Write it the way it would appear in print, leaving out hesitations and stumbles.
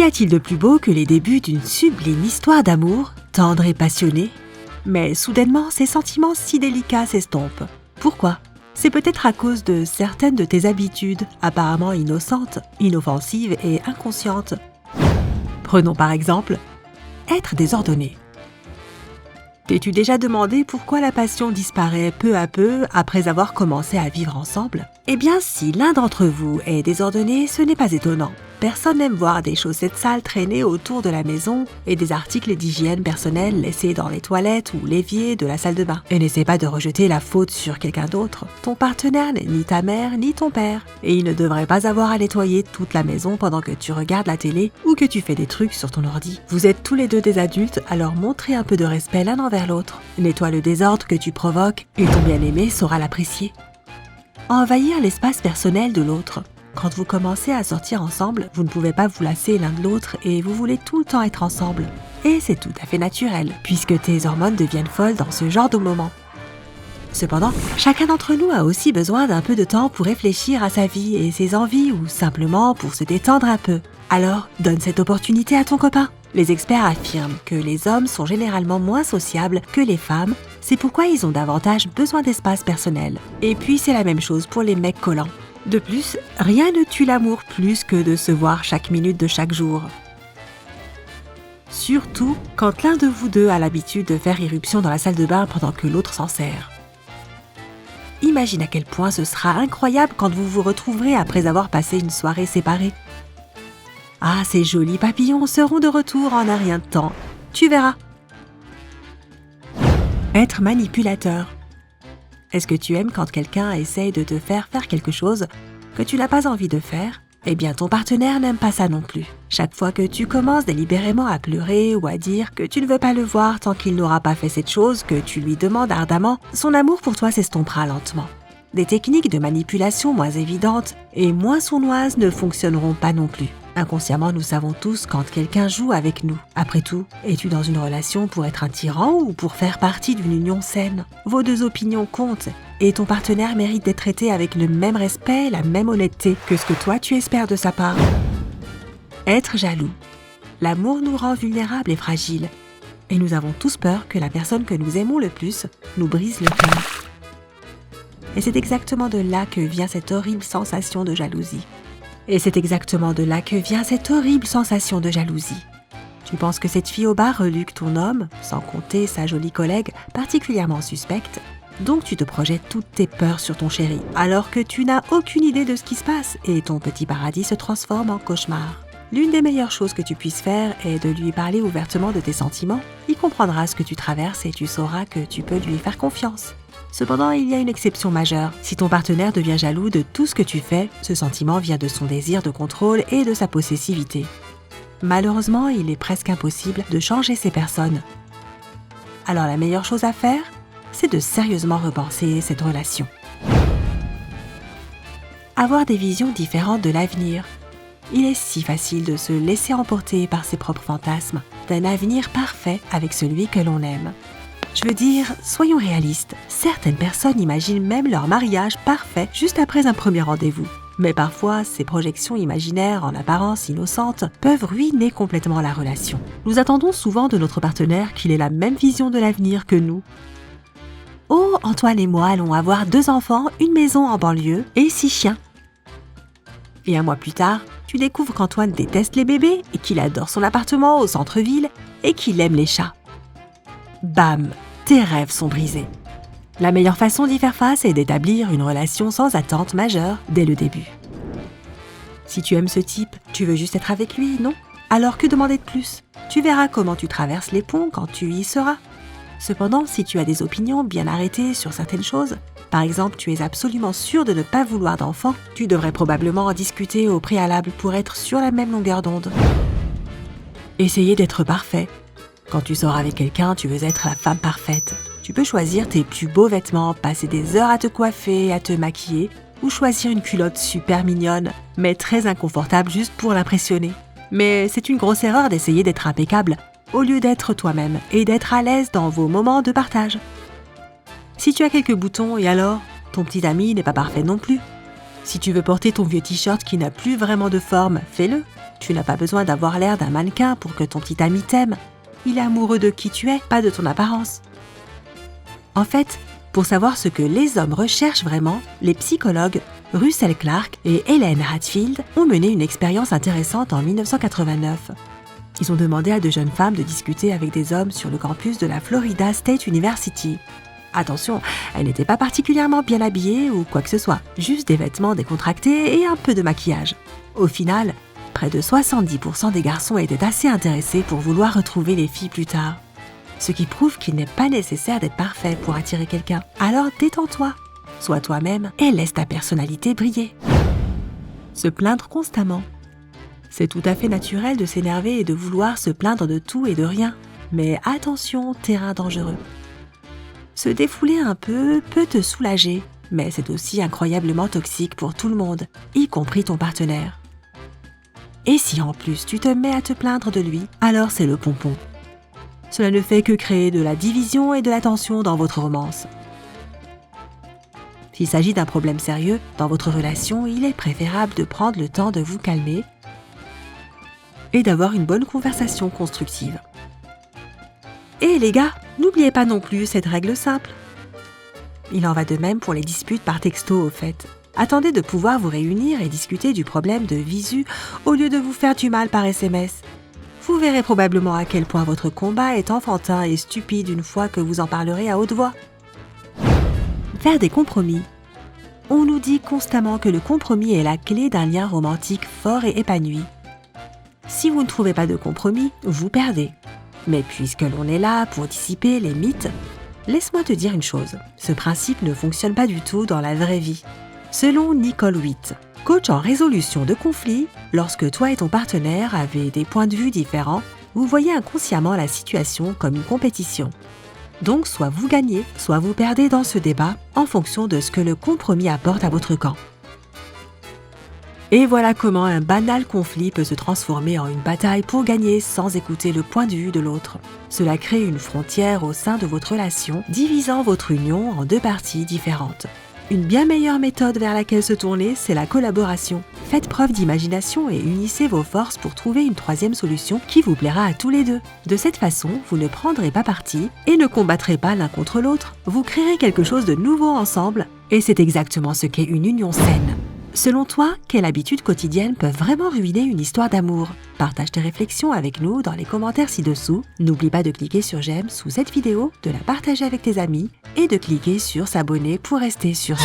Qu'y a-t-il de plus beau que les débuts d'une sublime histoire d'amour, tendre et passionnée? Mais soudainement, ces sentiments si délicats s'estompent. Pourquoi? C'est peut-être à cause de certaines de tes habitudes, apparemment innocentes, inoffensives et inconscientes. Prenons par exemple, être désordonné. T'es-tu déjà demandé pourquoi la passion disparaît peu à peu après avoir commencé à vivre ensemble? Eh bien, si l'un d'entre vous est désordonné, ce n'est pas étonnant. Personne n'aime voir des chaussettes sales traîner autour de la maison et des articles d'hygiène personnelle laissés dans les toilettes ou l'évier de la salle de bain. Et n'essaie pas de rejeter la faute sur quelqu'un d'autre. Ton partenaire n'est ni ta mère ni ton père. Et il ne devrait pas avoir à nettoyer toute la maison pendant que tu regardes la télé ou que tu fais des trucs sur ton ordi. Vous êtes tous les deux des adultes, alors montrez un peu de respect l'un envers l'autre. Nettoie le désordre que tu provoques et ton bien-aimé saura l'apprécier. Envahir l'espace personnel de l'autre. Quand vous commencez à sortir ensemble, vous ne pouvez pas vous lasser l'un de l'autre et vous voulez tout le temps être ensemble. Et c'est tout à fait naturel, puisque tes hormones deviennent folles dans ce genre de moment. Cependant, chacun d'entre nous a aussi besoin d'un peu de temps pour réfléchir à sa vie et ses envies ou simplement pour se détendre un peu. Alors, donne cette opportunité à ton copain. Les experts affirment que les hommes sont généralement moins sociables que les femmes, c'est pourquoi ils ont davantage besoin d'espace personnel. Et puis c'est la même chose pour les mecs collants. De plus, rien ne tue l'amour plus que de se voir chaque minute de chaque jour. Surtout quand l'un de vous deux a l'habitude de faire irruption dans la salle de bain pendant que l'autre s'en sert. Imagine à quel point ce sera incroyable quand vous vous retrouverez après avoir passé une soirée séparée. Ah, ces jolis papillons seront de retour en un rien de temps. Tu verras. Être manipulateur. Est-ce que tu aimes quand quelqu'un essaye de te faire quelque chose que tu n'as pas envie de faire? Eh bien, ton partenaire n'aime pas ça non plus. Chaque fois que tu commences délibérément à pleurer ou à dire que tu ne veux pas le voir tant qu'il n'aura pas fait cette chose que tu lui demandes ardemment, son amour pour toi s'estompera lentement. Des techniques de manipulation moins évidentes et moins sournoises ne fonctionneront pas non plus. Inconsciemment, nous savons tous quand quelqu'un joue avec nous. Après tout, es-tu dans une relation pour être un tyran ou pour faire partie d'une union saine? Vos deux opinions comptent et ton partenaire mérite d'être traité avec le même respect, la même honnêteté que ce que toi tu espères de sa part. Être jaloux. L'amour nous rend vulnérables et fragiles. Et nous avons tous peur que la personne que nous aimons le plus nous brise le cœur. Et c'est exactement de là que vient cette horrible sensation de jalousie. Tu penses que cette fille au bar reluque ton homme, sans compter sa jolie collègue particulièrement suspecte, donc tu te projettes toutes tes peurs sur ton chéri, alors que tu n'as aucune idée de ce qui se passe et ton petit paradis se transforme en cauchemar. L'une des meilleures choses que tu puisses faire est de lui parler ouvertement de tes sentiments. Il comprendra ce que tu traverses et tu sauras que tu peux lui faire confiance. Cependant, il y a une exception majeure. Si ton partenaire devient jaloux de tout ce que tu fais, ce sentiment vient de son désir de contrôle et de sa possessivité. Malheureusement, il est presque impossible de changer ces personnes. Alors la meilleure chose à faire, c'est de sérieusement repenser cette relation. Avoir des visions différentes de l'avenir. Il est si facile de se laisser emporter par ses propres fantasmes, d'un avenir parfait avec celui que l'on aime. Je veux dire, soyons réalistes, certaines personnes imaginent même leur mariage parfait juste après un premier rendez-vous. Mais parfois, ces projections imaginaires en apparence innocentes peuvent ruiner complètement la relation. Nous attendons souvent de notre partenaire qu'il ait la même vision de l'avenir que nous. Oh, Antoine et moi allons avoir 2 enfants, une maison en banlieue et 6 chiens. Et un mois plus tard, tu découvres qu'Antoine déteste les bébés et qu'il adore son appartement au centre-ville et qu'il aime les chats. Bam, tes rêves sont brisés. La meilleure façon d'y faire face est d'établir une relation sans attente majeure dès le début. Si tu aimes ce type, tu veux juste être avec lui, non? Alors que demander de plus? Tu verras comment tu traverses les ponts quand tu y seras. Cependant, si tu as des opinions bien arrêtées sur certaines choses, par exemple, tu es absolument sûr de ne pas vouloir d'enfant, tu devrais probablement en discuter au préalable pour être sur la même longueur d'onde. Essayez d'être parfait. Quand tu sors avec quelqu'un, tu veux être la femme parfaite. Tu peux choisir tes plus beaux vêtements, passer des heures à te coiffer, à te maquiller, ou choisir une culotte super mignonne, mais très inconfortable juste pour l'impressionner. Mais c'est une grosse erreur d'essayer d'être impeccable, au lieu d'être toi-même et d'être à l'aise dans vos moments de partage. Si tu as quelques boutons, et alors, ton petit ami n'est pas parfait non plus. Si tu veux porter ton vieux t-shirt qui n'a plus vraiment de forme, fais-le. Tu n'as pas besoin d'avoir l'air d'un mannequin pour que ton petit ami t'aime. Il est amoureux de qui tu es, pas de ton apparence. En fait, pour savoir ce que les hommes recherchent vraiment, les psychologues Russell Clark et Helen Hadfield ont mené une expérience intéressante en 1989. Ils ont demandé à de jeunes femmes de discuter avec des hommes sur le campus de la Florida State University. Attention, elles n'étaient pas particulièrement bien habillées ou quoi que ce soit, juste des vêtements décontractés et un peu de maquillage. Au final, près de 70% des garçons étaient assez intéressés pour vouloir retrouver les filles plus tard. Ce qui prouve qu'il n'est pas nécessaire d'être parfait pour attirer quelqu'un. Alors détends-toi, sois toi-même et laisse ta personnalité briller. Se plaindre constamment. C'est tout à fait naturel de s'énerver et de vouloir se plaindre de tout et de rien. Mais attention, terrain dangereux. Se défouler un peu peut te soulager, mais c'est aussi incroyablement toxique pour tout le monde, y compris ton partenaire. Et si en plus tu te mets à te plaindre de lui, alors c'est le pompon. Cela ne fait que créer de la division et de la tension dans votre romance. S'il s'agit d'un problème sérieux dans votre relation, il est préférable de prendre le temps de vous calmer et d'avoir une bonne conversation constructive. Et les gars, n'oubliez pas non plus cette règle simple. Il en va de même pour les disputes par texto au fait. Attendez de pouvoir vous réunir et discuter du problème de visu au lieu de vous faire du mal par SMS. Vous verrez probablement à quel point votre combat est enfantin et stupide une fois que vous en parlerez à haute voix. Faire des compromis. On nous dit constamment que le compromis est la clé d'un lien romantique fort et épanoui. Si vous ne trouvez pas de compromis, vous perdez. Mais puisque l'on est là pour dissiper les mythes, laisse-moi te dire une chose, ce principe ne fonctionne pas du tout dans la vraie vie. Selon Nicole Witt, coach en résolution de conflits, lorsque toi et ton partenaire avez des points de vue différents, vous voyez inconsciemment la situation comme une compétition. Donc soit vous gagnez, soit vous perdez dans ce débat en fonction de ce que le compromis apporte à votre camp. Et voilà comment un banal conflit peut se transformer en une bataille pour gagner sans écouter le point de vue de l'autre. Cela crée une frontière au sein de votre relation, divisant votre union en deux parties différentes. Une bien meilleure méthode vers laquelle se tourner, c'est la collaboration. Faites preuve d'imagination et unissez vos forces pour trouver une troisième solution qui vous plaira à tous les deux. De cette façon, vous ne prendrez pas parti et ne combattrez pas l'un contre l'autre. Vous créerez quelque chose de nouveau ensemble et c'est exactement ce qu'est une union saine. Selon toi, quelles habitudes quotidiennes peuvent vraiment ruiner une histoire d'amour? Partage tes réflexions avec nous dans les commentaires ci-dessous. N'oublie pas de cliquer sur j'aime sous cette vidéo, de la partager avec tes amis et de cliquer sur s'abonner pour rester sur